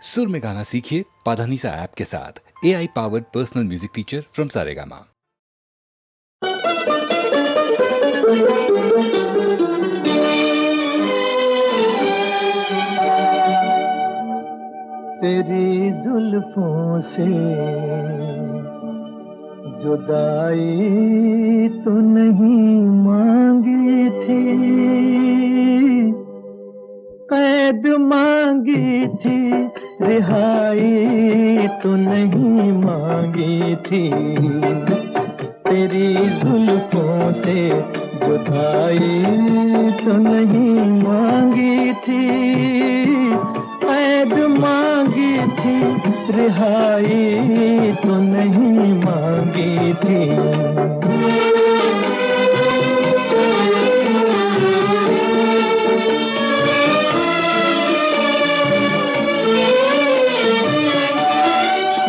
सुर में गाना सीखिए पाधानीसा ऐप के साथ। AI powered personal music teacher from Saregama. तेरी जुल्फों से जुदाई तो नहीं मांगी थी, कैद मांगी थी, रिहाई तो नहीं मांगी थी। तेरी जुल्फों से जुदाई तो नहीं मांगी थी, कैद मांगी थी, रिहाई तो नहीं मांगी थी।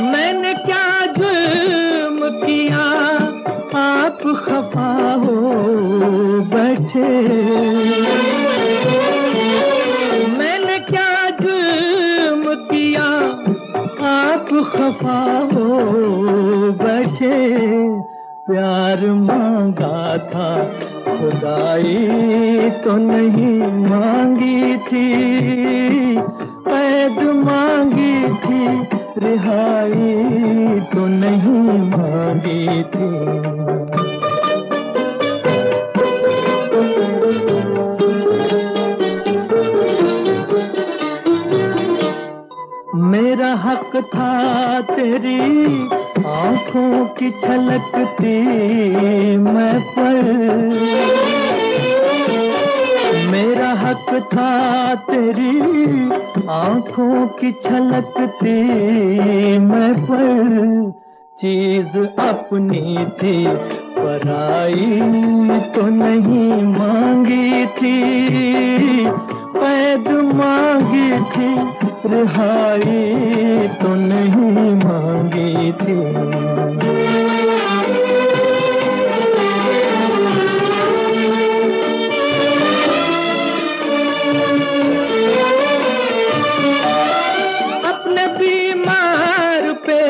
मैंने क्या जुल्म किया आप खफा हो बैठे, मैंने क्या जुल्म किया आप खफा हो बैठे। प्यार मांगा था खुदाई तो नहीं मांगी थी, कैद मांगी थी, रिहाई तो नहीं मांगी थी। मेरा हक था तेरी आंखों की छलकती मैं पर, मेरा हक था तेरी आंखों की छलकती मैं पर। चीज अपनी थी पराई तो नहीं मांगी थी, कैद मांगी थी, रिहाई तो नहीं मांगी थी। अपने बीमार पे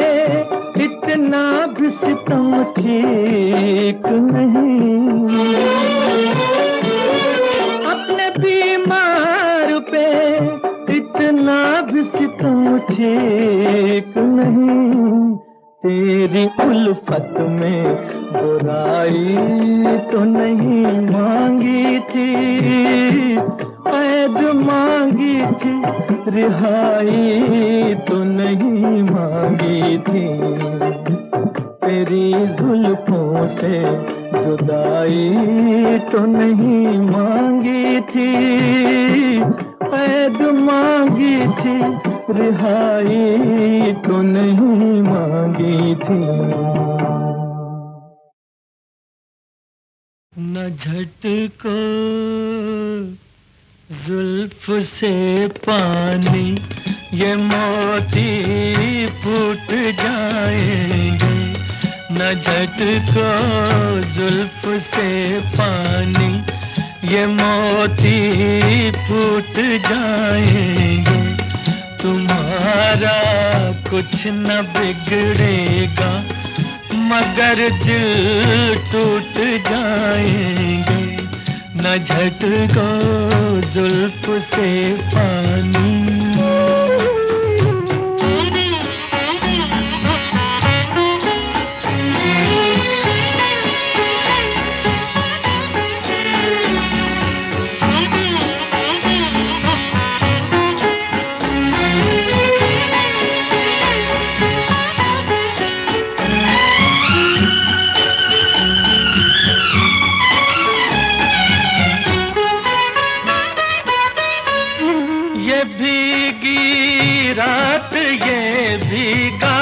इतना भी सितम ठीक नहीं, अपने बीमार पे इतना भी सितम ठीक नहीं। तेरी उल्फत में बुराई तो नहीं मांगी थी, कैद मांगी थी, रिहाई तो नहीं मांगी थी। तेरी जुल्फों से जुदाई तो नहीं मांगी थी, कैद मांगी थी, रिहाई तो नहीं मांगी थी। न झटको जुल्फ से पानी ये मोती फूट जाएंगे, न झटको जुल्फ से पानी ये मोती फूट जाएंगे। तुम्हारा कुछ न बिगड़ेगा मगर दिल टूट जाएंगे, न झटको जुल्फ से पानी। ये भीगी रात, ये भीगा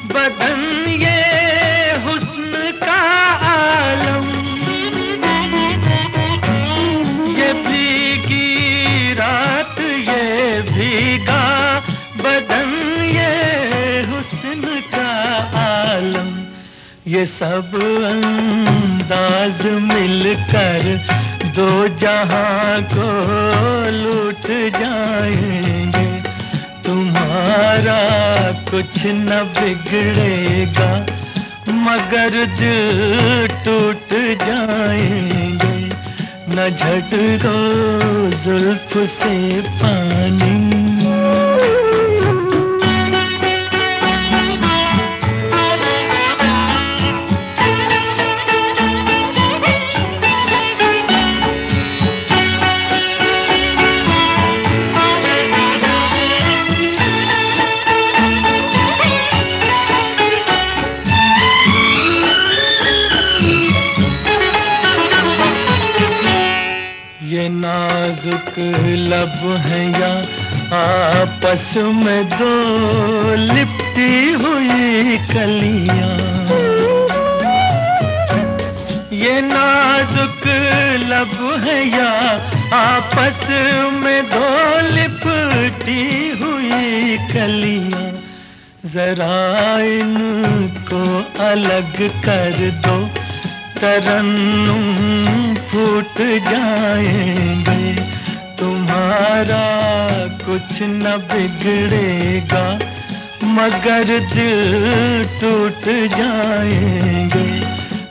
बदन, ये हुस्न का आलम, ये भीगी रात, ये भीगा बदन, ये हुस्न का आलम, ये सब अंदाज मिलकर दो जहां को लूट जाएंगे। तुम्हारा तुम्हारा कुछ न बिगड़ेगा, मगर दिल टूट जाएंगे, न झटको जुल्फ से पानी। ये नाजुक लब हैं या आपस में दो लिपटी हुई कलियां, ये नाजुक लब हैं या आपस में दो लिपटी हुई कलियां, जरा इनको अलग कर दो, तरन्नुम फूट जाएंगे, तुम्हारा कुछ न बिगड़ेगा, मगर दिल टूट जाएंगे,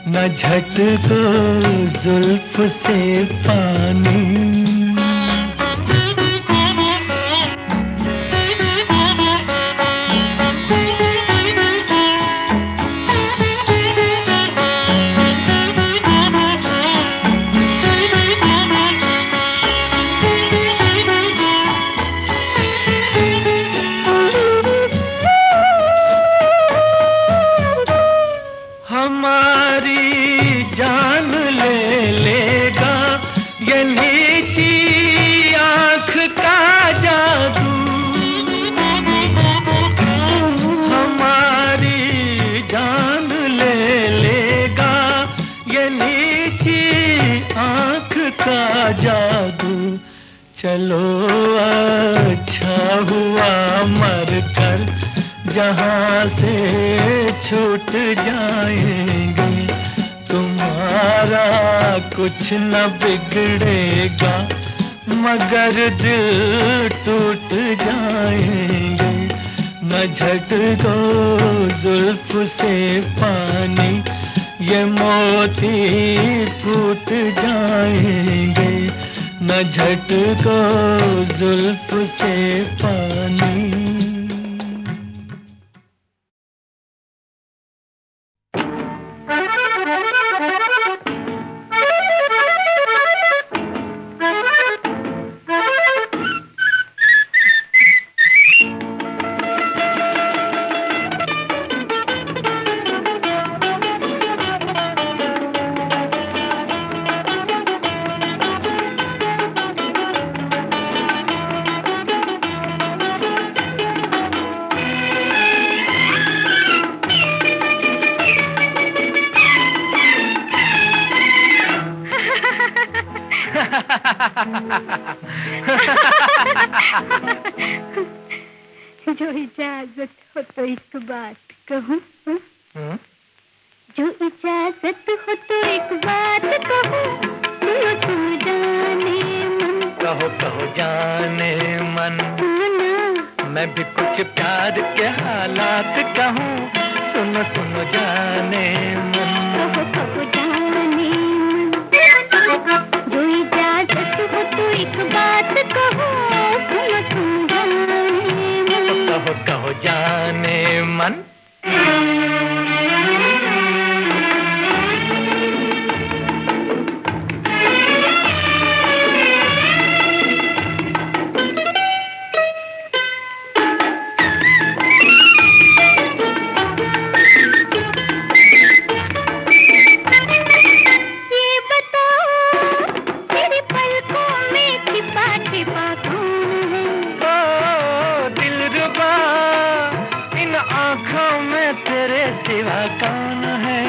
न झटको जुल्फ से पानी। हमारी जान ले लेगा ये नीची आँख का जादू, हमारी जान ले लेगा ये नीची आँख का जादू। चलो अच्छा हुआ मर कर जहाँ से छूट जाएंगे, तुम्हारा कुछ न बिगड़ेगा, मगर दिल टूट जाएंगे, न झटको जुल्फ से पानी, ये मोती फूट जाएंगे, न झटको जुल्फ से पानी। जो इजाजत हो तो एक बात कहूँ, जो इजाजत हो तो एक बात कहूँ, सुनो सुनो जाने मन, कहो कहो जाने मन, मैं भी कुछ प्यार के हालात कहूँ, सुनो सुनो जाने मन, कहो कहो जाने मन, जो इजाजत हो तो एक बात कहूँ, सुनो सुनो जाने मन, कहो कहो जाने मन। सिवा कौन है?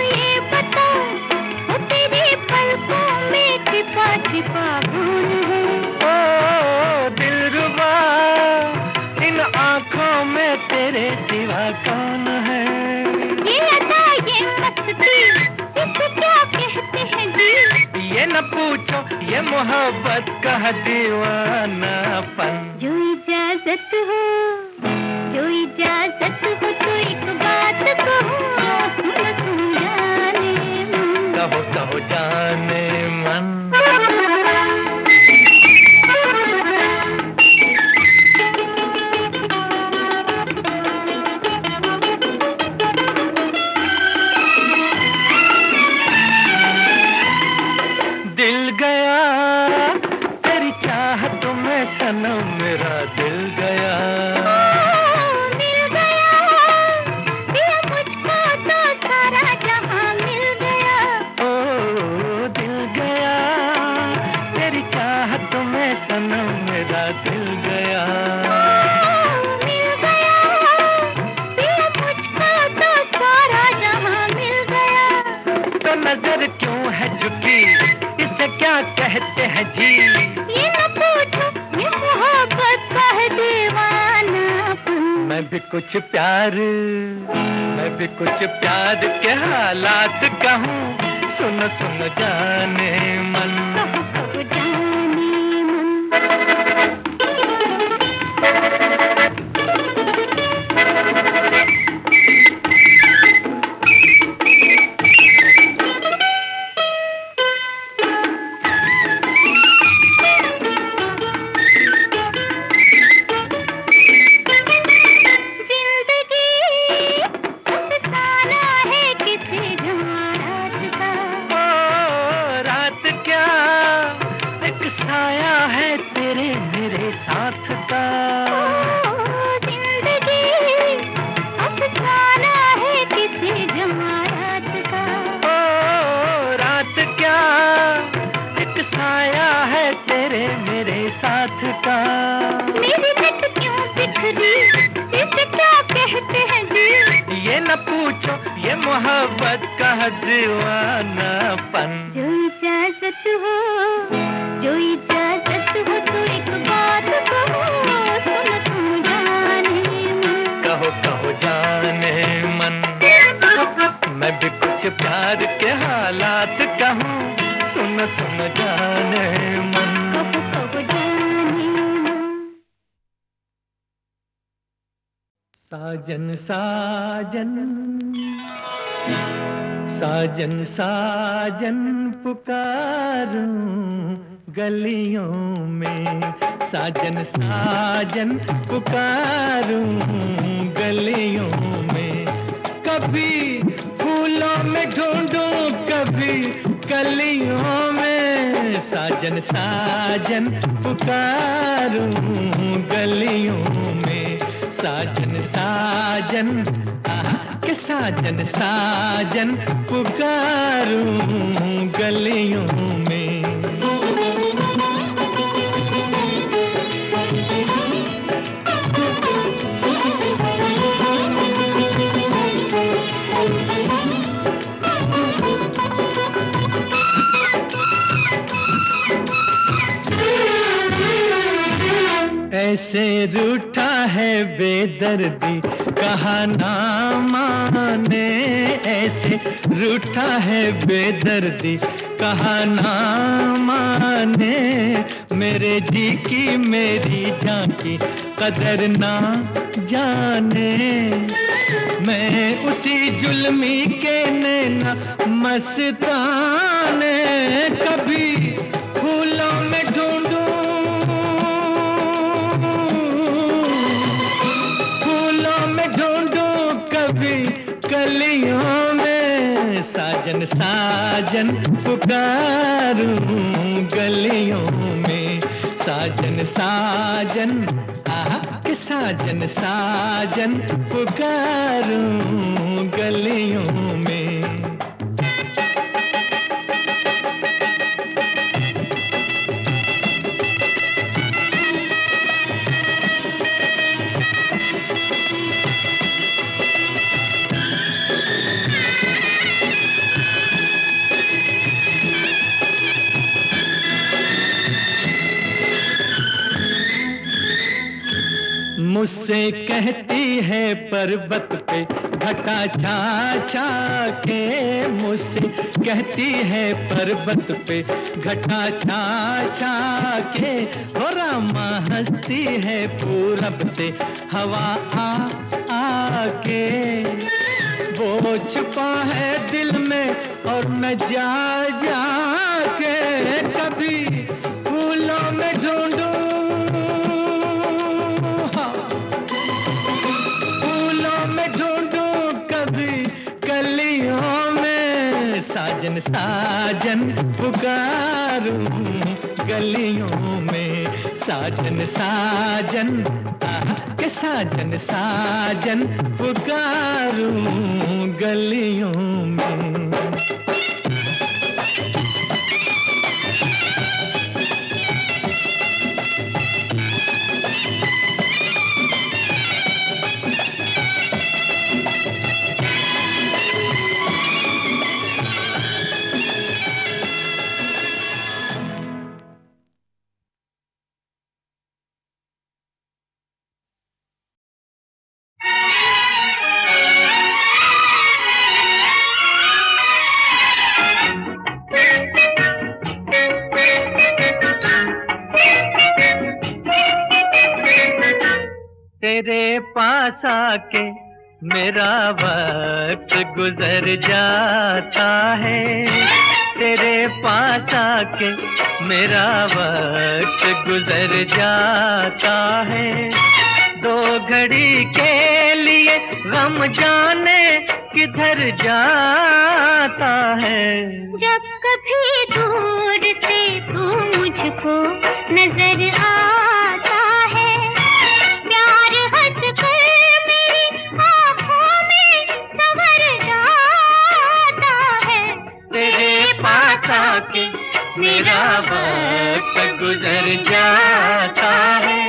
ये बता, वो तेरे पलकों में छिपा छिपा कौन है? ओ दिलरुबा, इन आँखों में तेरे सिवा कौन है? ये अदा, ये मस्ती, इसे क्या कहते हैं जी? ये न पूछो, ये मोहब्बत का दीवानापन। जो इजाजत इजाजत हो, जो इजाजत हो तो एक बात कहूँ, सुन जाने मन। कहो जाने मन। दिल गया तेरी चाहत में सनम, मेरा दिल गया। मिल गया दिया मुझको तो सारा जहां मिल गया। ओ दिल गया तेरी चाहत में सनम, मेरा दिल गया। मिल गया दिया मुझको तो सारा जहां मिल गया। तो नजर क्यों है झुकी, इसे क्या कहते हैं जी? ये न पूछो, ये मोहब्बत का है दीवानापन। मैं भी कुछ प्यार के हालात कहूँ, सुन सुन जाने मन। कहो जाने मन। मेरी नट क्यों बिखरी, इसे क्या कहते हैं जी? ये न पूछो, ये मोहब्बत का दीवानापन। जो इजाजत हो, जो इजाजत हो तो एक बात कहो, सुन जाने मन। कहो जाने मन। मैं भी कुछ प्यार के हालात कहूँ, सुन सुन जाने मन। कहो जाने मन। साजन साजन साजन साजन पुकारूं गलियों में, साजन साजन पुकारूं गलियों में। कभी फूलों में ढूंढूं, कभी कलियों में, साजन साजन पुकारूं गलियों में। साजन साजन के साजन साजन पुकारूं गलियों में। ऐसे रूठा है बेदर्दी कहा ना माने, ऐसे रूठा है बेदर्दी कहा ना माने। मेरे जी की मेरी जान की कदर ना जाने, मैं उसी जुल्मी के नैना मस्ताने। कभी फूलों में ढूंढूं, कभी कलियों में, साजन साजन पुकारूं गलियों में। साजन साजन के साजन साजन पुकारूं गलियों में। मुझसे कहती है पर्वत पे घटा छा छा के, मुझसे कहती है पर्वत पे घटा छा छा के, हो रामा हंसती है पूरब से हवा आ आ के। वो छुपा है दिल में और मैं जा जा के कभी फूलों में ढूंढूं, हाँ, फूलों में ढूंढूं कभी कलियों में, साजन साजन पुकारूं गलियों में, साजन साजन के साजन साजन पुकारूं गलियों में। तेरे पास आके मेरा वक्त गुजर जाता है, तेरे पास आके मेरा वक्त गुजर जाता है। दो घड़ी के लिए गम जाने किधर जाता है। जब कभी दूर से तू मुझको नजर आता है, प्यार हंस कर मेरी आँखों में संवर जाता है। तेरे पास आके मेरा वक्त गुजर जाता है।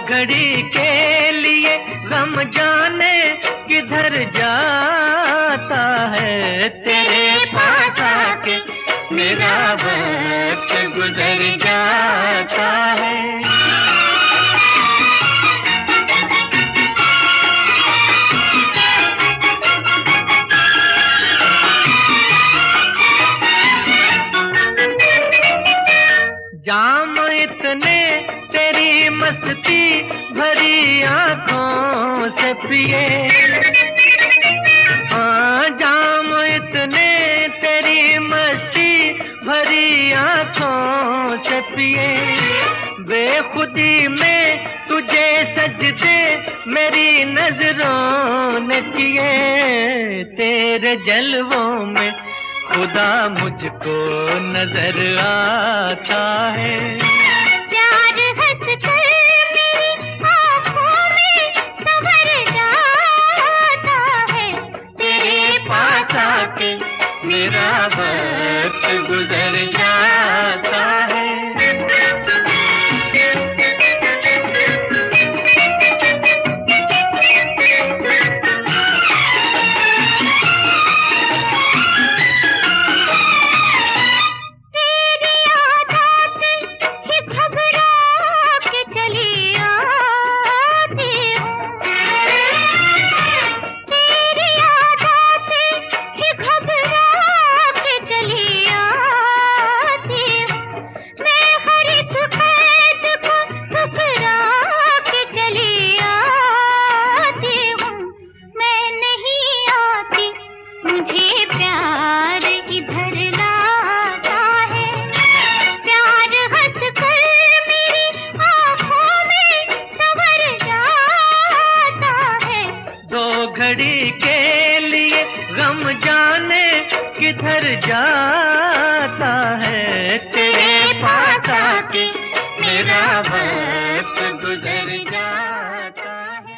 घड़ी के लिए गम जाने किधर जाता है। तेरे पास आके मेरा वक्त गुजर जाता है। जाम इतने तेरी मस्ती भरी आँखों से पिए, हाँ जाम इतने तेरी मस्ती भरी आँखों से पिए। बेखुदी में तुझे सजदे मेरी नजरों ने किए। तेरे जलवों में खुदा मुझको नजर आता है। प्यार हंस कर मेरी आँखों में संवर जाता है। तेरे पास आके मेरा वक्त गुजर जाता है। तेरी आदत ही घड़ी के लिए गम जाने किधर जाता है, तेरे पास आके मेरा वक्त गुजर जाता है।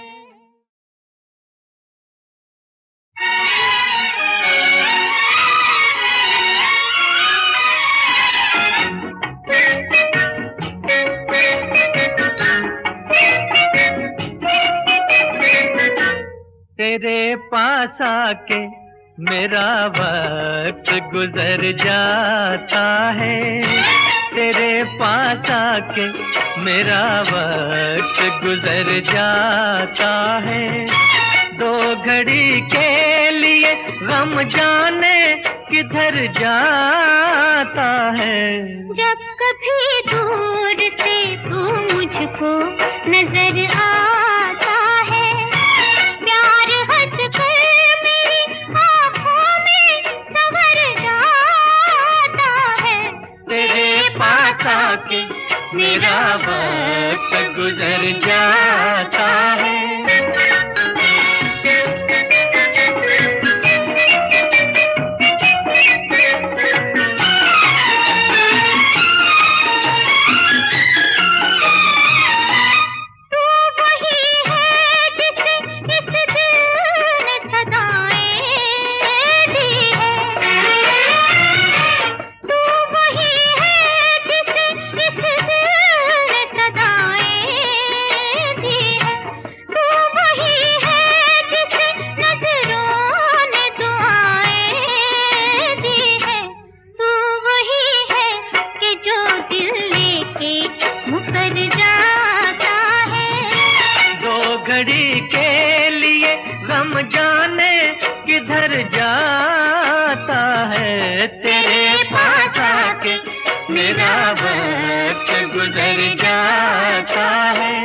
तेरे पास आके मेरा वक्त गुजर जाता है, तेरे पास आके मेरा वक्त गुजर जाता है। दो घड़ी के लिए गम जाने किधर जाता है। जब कभी दूर से तू मुझको नजर आता है, प्यार हंस कर मेरी आँखों में संवर जाता है, तेरे पास आके मेरा वक्त गुजर जाता है। घड़ी के लिए गम जाने किधर जाता है, तेरे पास आके मेरा वक्त गुजर जाता है।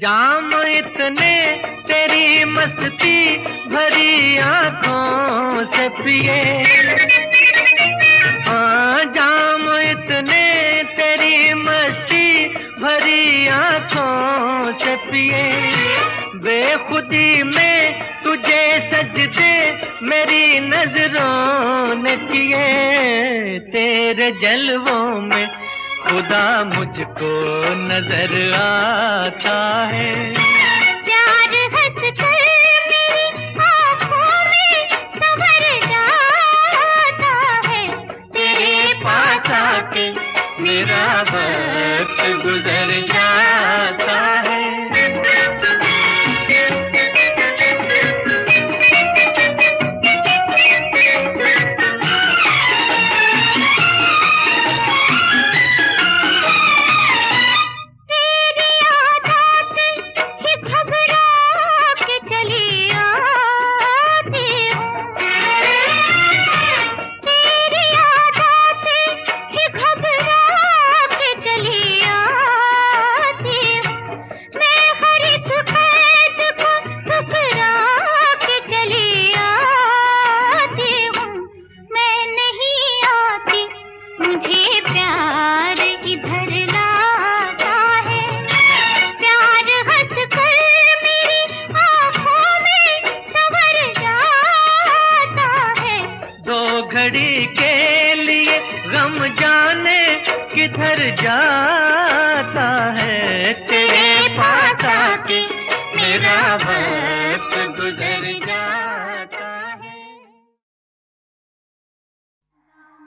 जाम इतने तेरी मस्ती भरी आँखों से पिए, हाँ जाम इतने तेरी मस्ती भरी आँखों से पिए। बेखुदी में तुझे सजदे मेरी नजरों ने किए, तेरे जलवों में खुदा मुझको नजर आता है। प्यार हंस कर मेरी आँखों में संवर जाता है, तेरे पास आके मेरा वक्त गुजर जाता है। घड़ी के लिए गम जाने किधर जाता है, तेरे पास आके मेरा वक्त गुजर जाता है।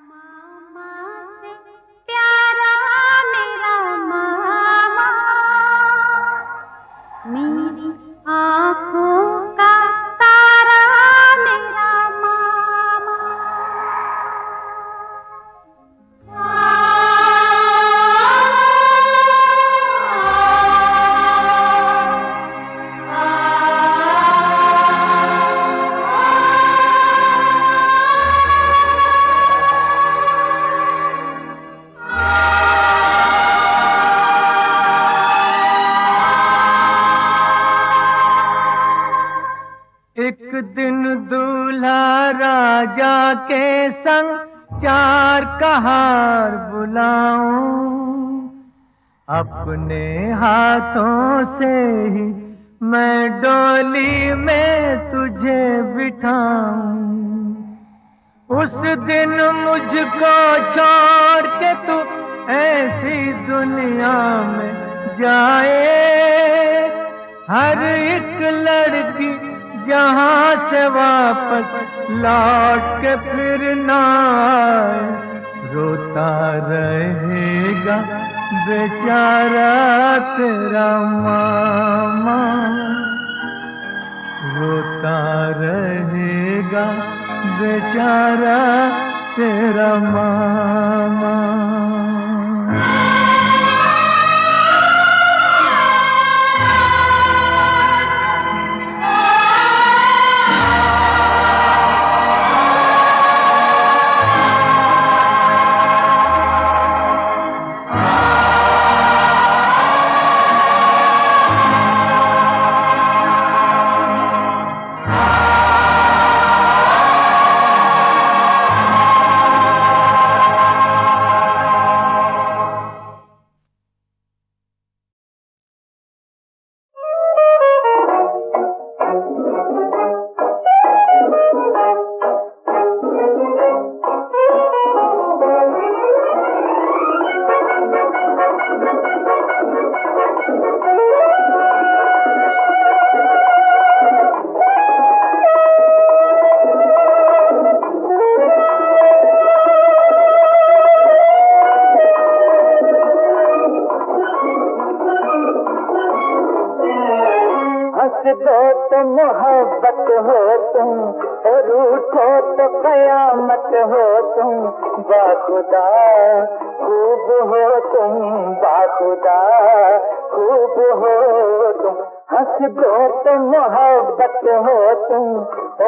मामा से प्यारा मेरा मामा, मेरी आँखों का तारा मेरा मामा। आ दिन दूल्हा राजा के संग चार कहार बुलाऊं, अपने हाथों से ही मैं डोली में तुझे बिठाऊं। उस दिन मुझको छोड़ के तू ऐसी दुनिया में जाए, हर एक लड़की जहां से वापस लौट के फिर ना आए, रोता रहेगा बेचारा तेरा मामा, रोता रहेगा बेचारा तेरा मामा। तो मोहब्बत हो तुम, और रूठो तो कयामत हो तुम, बाखुदा खूब हो तुम, बाखुदा खूब हो तुम। हंस दो तो मोहब्बत हो तुम,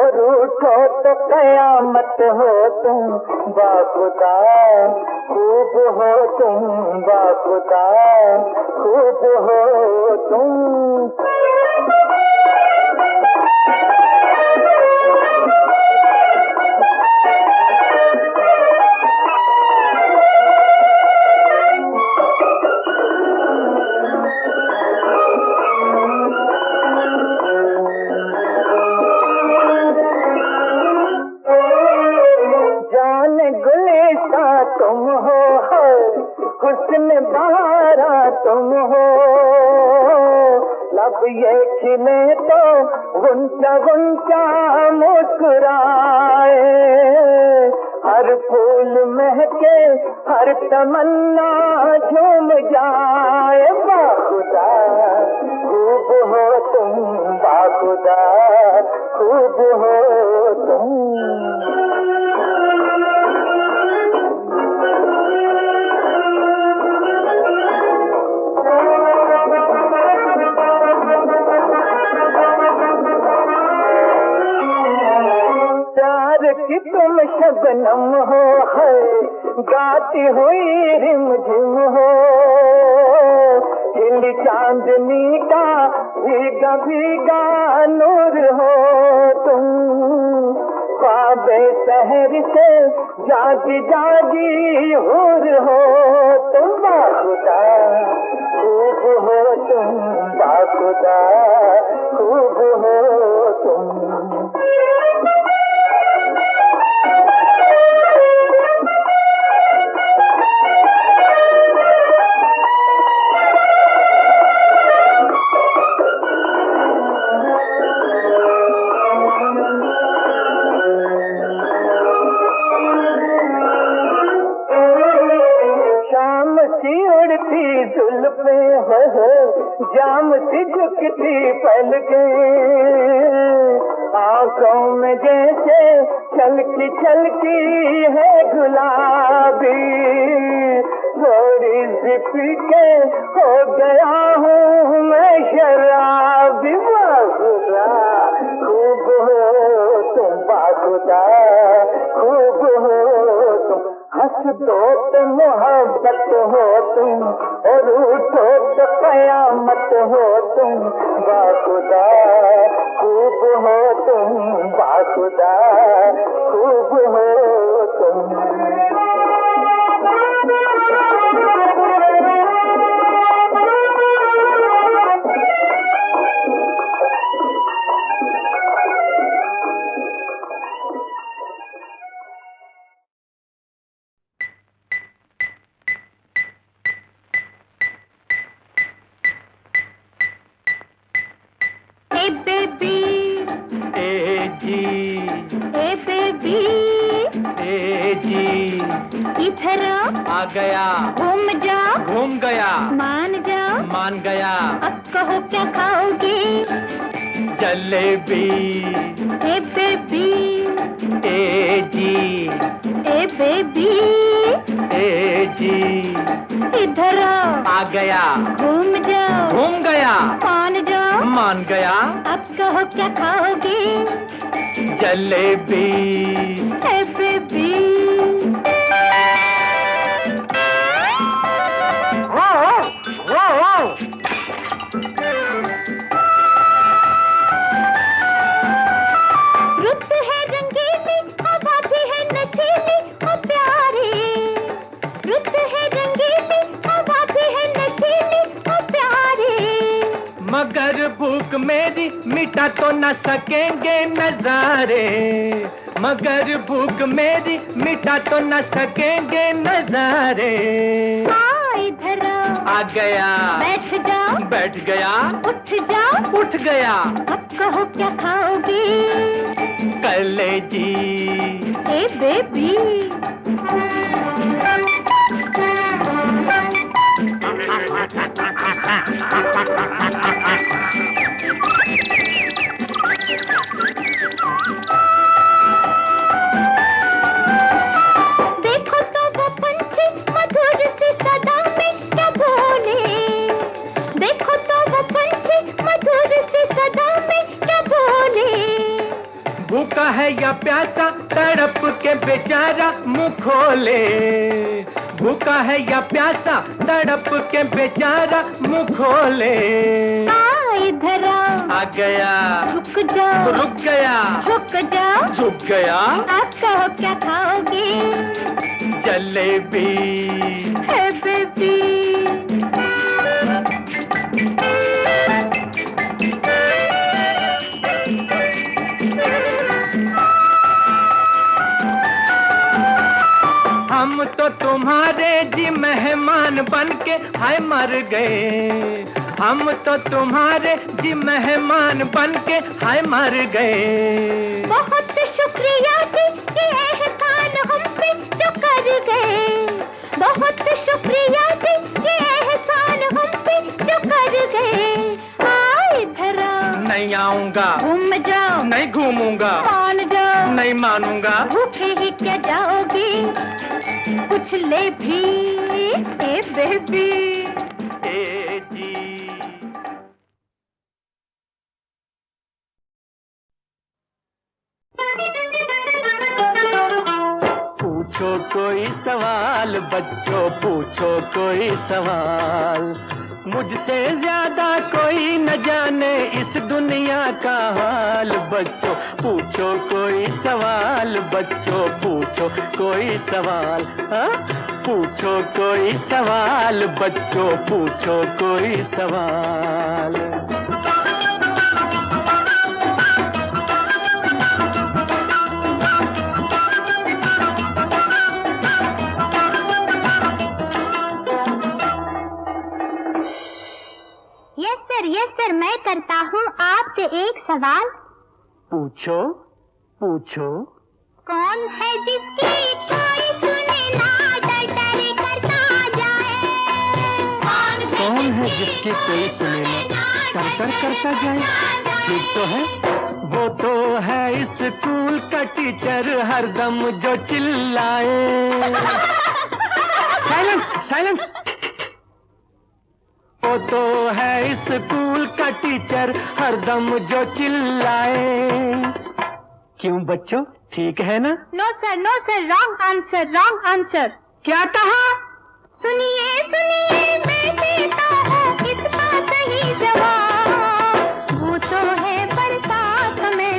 और रूठो तो कयामत हो तुम, बाखुदा खूब हो तुम, बाखुदा खूब हो तुम। तुम हो हुस्न बहारा तुम हो, लब ये खिले तो गुंचा गुंचा मुस्कुराए, हर फूल महके हर तमन्ना झूम जाए, बाखुदा खूब हो तुम, बाखुदा खूब हो तुम। कि तुम शबनम हो है, गाती हुई रिमझिम हो, हिल चांदनी का भीगा भीगा नूर हो तुम, ख्वाबे शहर से जागी जागी हूर हो तुम, बाखुदा खूब हो तुम, बाखुदा खूब हो तुम। जुल्फे हो जाम सी झुकती पलके, आंखों में जैसे छलकी छलकी है गुलाबी, थोड़ी सी पी के हो गया हूँ मैं शराबी, बाखुदा खूब हो तुम, बाखुदा खूब हो तुम। हंस दो तो मोहब्बत हो तुम, और उठो तो कयामत हो तुम, बाखुदा खूब हो तुम बाखुदा, खूब हो तुम। ए बेबी, ए जी, ए बेबी, ए जी, इधर आ गया, घूम जा, घूम गया, मान जा, मान गया, अब कहो क्या खाओगे? जलेबी, ए बेबी, ए जी, ए बेबी, ए जी, इधर आ गया, घूम जा, घूम गया, मान जा, मान गया, अब कहो क्या खाओगे? जलेबी, ए बेबी। रुत है रंगीली, हवा भी है नशीली, ओ प्यारे। रुत है रंगीली, हवा भी है नशीली, ओ प्यारे। मगर भूख मेरी मिटा तो न सकेंगे नजारे, मगर भूख मेरी मिटा तो न सकेंगे नजारे। हाँ इधर आ गया, बैठ जाओ, बैठ गया, उठ जाओ, उठ गया, अब कहो क्या खाओगे? कलेजी, ए बेबी। देखो तो वो पंछी मधुर सी सदा में क्या बोले, देखो तो वो पंछी मधुर सी सदा में क्या बोले। भूखा है या प्यासा तड़प के बेचारा मुंह खोले, भूखा है या प्यासा तड़प के बेचारा मुंह खोले। इधर आ गया, रुक जाओ, रुक गया, झुक जाओ, झुक गया, आप कहो क्या खाओगे? जलेबी, हे बेबी। हम तो तुम्हारे जी मेहमान बनके हाय मर गए, हम तो तुम्हारे जी मेहमान बनके हाय मर गए। बहुत शुक्रिया जी ये एहसान हम पे जो कर गए, बहुत शुक्रिया जी ये एहसान हम पे जो कर गए। इधर नहीं आऊंगा, घूम जाओ, नहीं घूमूंगा, मान जाओ, नहीं मानूंगा, भूखे ही क्या जाओगे? कुछ ले भी ए बेबी। ए जी। पूछो कोई सवाल बच्चों, पूछो कोई सवाल, मुझसे ज्यादा कोई न जाने इस दुनिया का हाल। बच्चों पूछो कोई सवाल, बच्चों पूछो कोई सवाल, हाँ? पूछो कोई सवाल बच्चों, पूछो कोई सवाल। यस सर, मैं करता हूँ आपसे एक सवाल। पूछो पूछो। कौन है जिसकी कोई सुने ना, डर डर करता जाए? कौन है जिसकी कोई सुने ना, डर डर करता जाए? ठीक तो है, वो तो है स्कूल का टीचर हरदम जो चिल्लाए। Silence silence. वो तो है स्कूल का टीचर हरदम जो चिल्लाए। क्यों बच्चों, ठीक है ना? No sir, wrong answer, wrong answer. क्या कहा? सुनिए सुनिए, मैं देता हूँ इसका सही जवाब। वो तो है बरसात में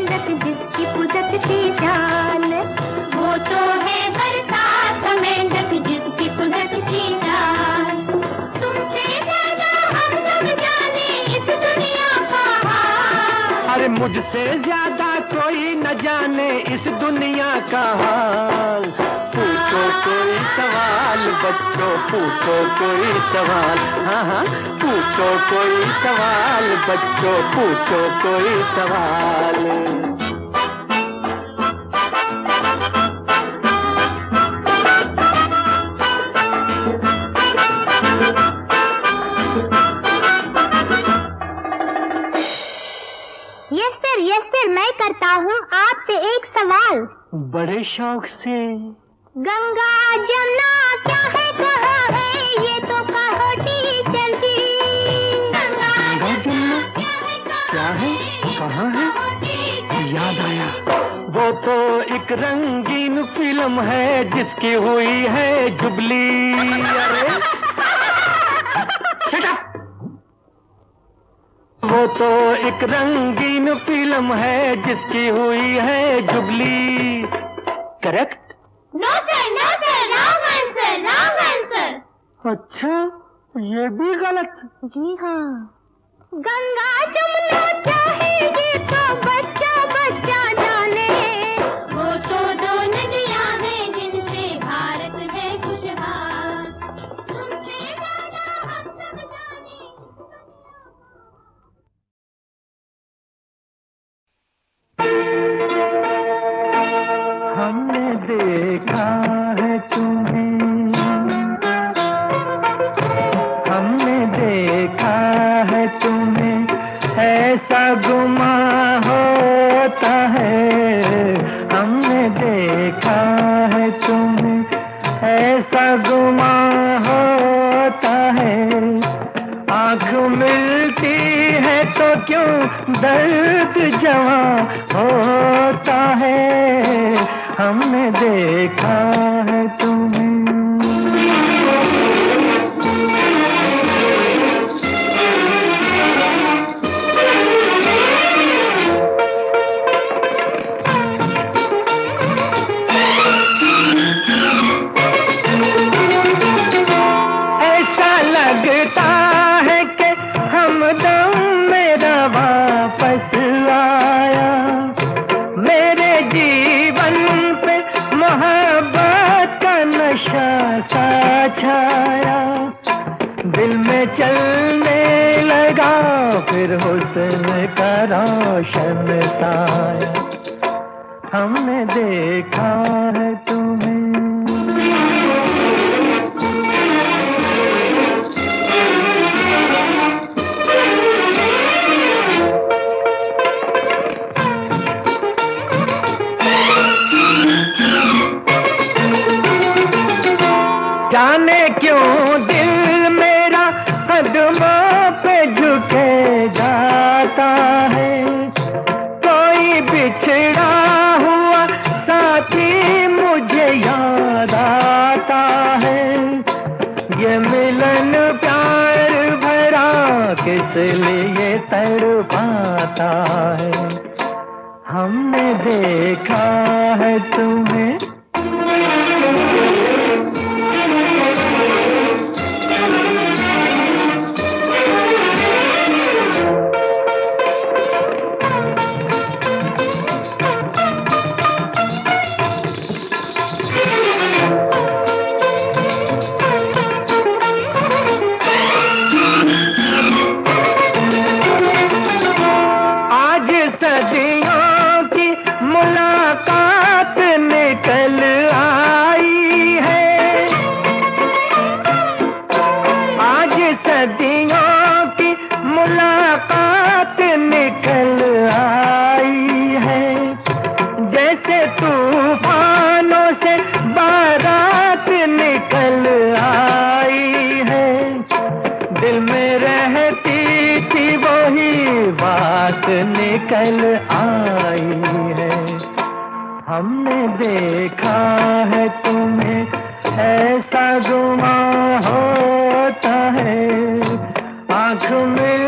मुझसे ज्यादा कोई न जाने इस दुनिया का हाल। पूछो कोई सवाल बच्चों, पूछो कोई सवाल, हाँ हाँ पूछो कोई सवाल बच्चों, पूछो कोई सवाल। यस सर, मैं करता हूँ आपसे एक सवाल। बड़े शौक से। गंगा जमुना क्या है, कहाँ है, ये तो कहो टीचर जी। गंगा जमुना क्या है, कहाँ है? याद आया, वो तो एक रंगीन फिल्म है जिसकी हुई है जुबली। अरे शट अप! वो तो एक रंगीन फिल्म है जिसकी हुई है jubilee. Correct? No sir, wrong answer, wrong answer. अच्छा, ये भी गलत? जी हाँ। गंगा जमुना क्या है, ये तो बच्चा बच्चा जाने। वो तो दो नदियाँ हैं जिनसे भारत है खुशहाल। तुमसे ज्यादा हम सब जाने। हमने देखा है तुम्हें, हमने देखा है तुम्हें, ऐसा गुमा होता है। हमने देखा है तुम्हें, ऐसा गुमा होता है। आँख मिलती है तो क्यों दर्द जवां होता है। हमने देखा है तुम्हें। ऐसा लगता है कि हमदम मेरा वापस आया। मेरे जीवन पे मोहब्बत का नशा सा छाया। दिल में चलने लगा फिर हुस्न का रोशन साया। हमने देखा है तुम्हें। जाने क्यों दिल मेरा कदमों पे झुके जाता है। कोई बिछड़ा हुआ साथी मुझे याद आता है। ये मिलन प्यार भरा किस लिए तड़पाता है। हमने देखा है तुम्हें। सदियों की मुलाकात निकल आई है। आज सदियों की मुलाकात निकल आई है। जैसे तूफानों से बारात निकल आई है। दिल में रहती थी वही बात निकल आई है। हमने देखा है तुम्हें, ऐसा गुमा होता है। आँख में